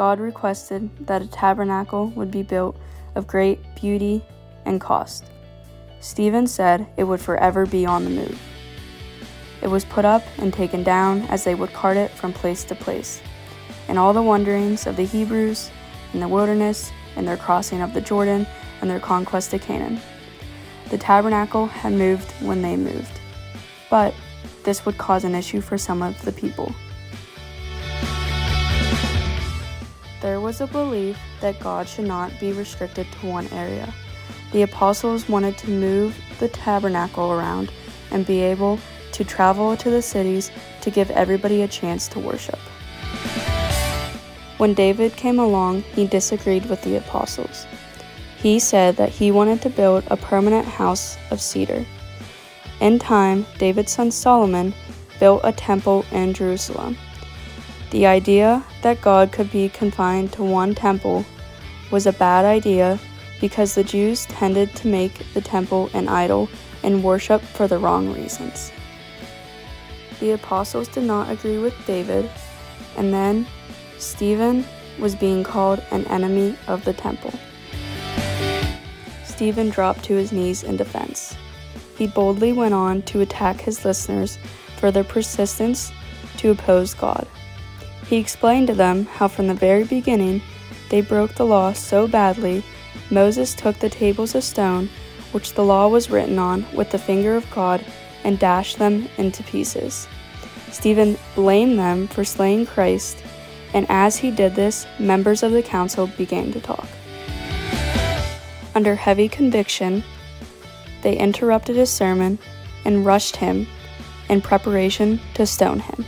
God requested that a tabernacle would be built of great beauty and cost. Stephen said it would forever be on the move. It was put up and taken down as they would cart it from place to place. And all the wanderings of the Hebrews in the wilderness, and their crossing of the Jordan, and their conquest of Canaan. The tabernacle had moved when they moved, but this would cause an issue for some of the people. There was a belief that God should not be restricted to one area. The apostles wanted to move the tabernacle around and be able to travel to the cities to give everybody a chance to worship. When David came along, he disagreed with the apostles. He said that he wanted to build a permanent house of cedar. In time, David's son Solomon built a temple in Jerusalem. The idea that God could be confined to one temple was a bad idea because the Jews tended to make the temple an idol and worship for the wrong reasons. The apostles did not agree with David, and then Stephen was being called an enemy of the temple. Stephen dropped to his knees in defense. He boldly went on to attack his listeners for their persistence to oppose God. He explained to them how from the very beginning they broke the law so badly, Moses took the tables of stone, which the law was written on, with the finger of God, and dashed them into pieces. Stephen blamed them for slaying Christ, and as he did this, members of the council began to talk. Under heavy conviction, they interrupted his sermon and rushed him in preparation to stone him.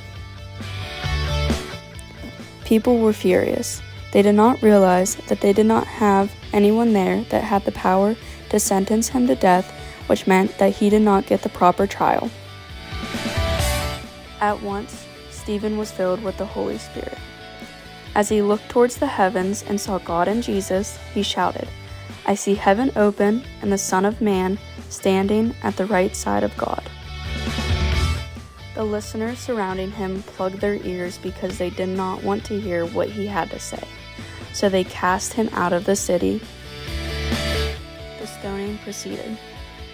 People were furious. They did not realize that they did not have anyone there that had the power to sentence him to death, which meant that he did not get the proper trial. At once, Stephen was filled with the Holy Spirit. As he looked towards the heavens and saw God and Jesus, he shouted, "I see heaven open and the Son of Man standing at the right side of God." The listeners surrounding him plugged their ears because they did not want to hear what he had to say, so they cast him out of the city. The stoning proceeded.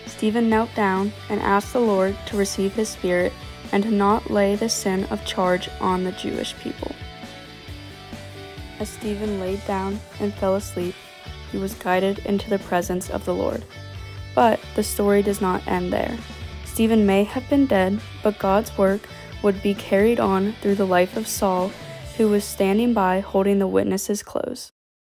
Stephen knelt down and asked the Lord to receive his spirit and to not lay the sin of charge on the Jewish people. As Stephen laid down and fell asleep, he was guided into the presence of the Lord. But the story does not end there. Stephen may have been dead, but God's work would be carried on through the life of Saul, who was standing by holding the witnesses close.